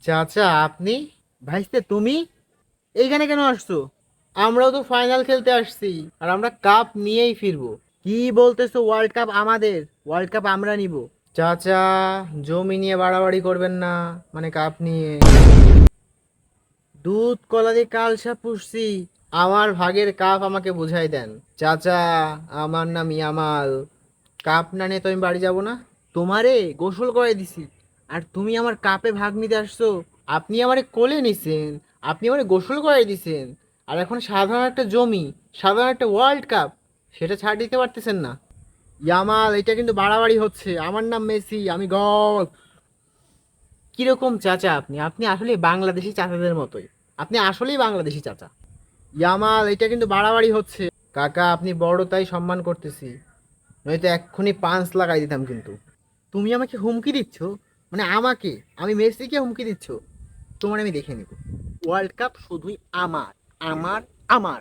চাচা আপনি, ভাইস্তে তুমি এইখানে কেন আসছো? আমরাও তো ফাইনাল খেলতে আসছি, আর আমরা কাপ নিয়েই ফিরবো। কি বলতেছো? ওয়ার্ল্ড কাপ আমাদের, ওয়ার্ল্ড কাপ আমরা নিব। চাচা, জমি নিয়ে বাড়াবাড়ি করবেন না, মানে কাপ নিয়ে। দুধ কলা দিয়ে কালসা পুষছি, আমার ভাগের কাপ আমাকে বুঝাই দেন। চাচা, আমার নাম ইয়ামাল, কাপ না নিয়ে তো আমি বাড়ি যাব না। তোমারে গোসল করে দিছি, আর তুমি আমার কাপে ভাগ নিতে আসছো? আপনি আমারে কোলে নিছেন, আপনি আমারে গোসল করে দিছেন, আর এখন সাধারণ একটা জমি, সাধারণ একটা ওয়ার্ল্ড কাপ, সেটা ছাড় দিতে পারতেছেন না। ইয়ামাল, এটা কিন্তু বাড়াবাড়ি হচ্ছে। আমার নাম মেসি, আমি গড। কিরকম চাচা আপনি? আপনি আসলে বাংলাদেশি চাচাদের মতোই, আপনি আসলেই বাংলাদেশি চাচা। ইয়ামাল, এটা কিন্তু বাড়াবাড়ি হচ্ছে। কাকা, আপনি বড় তাই সম্মান করতেছি, নয়তো এক্ষুনি পাঁচ লাগাই দিতাম কিন্তু। তুমি আমাকে হুমকি দিচ্ছ? মানে আমাকে, আমি মেসিকে হুমকি দিচ্ছ? তোমার আমি দেখে নেব। ওয়ার্ল্ড কাপ শুধুই আমার, আমার, আমার।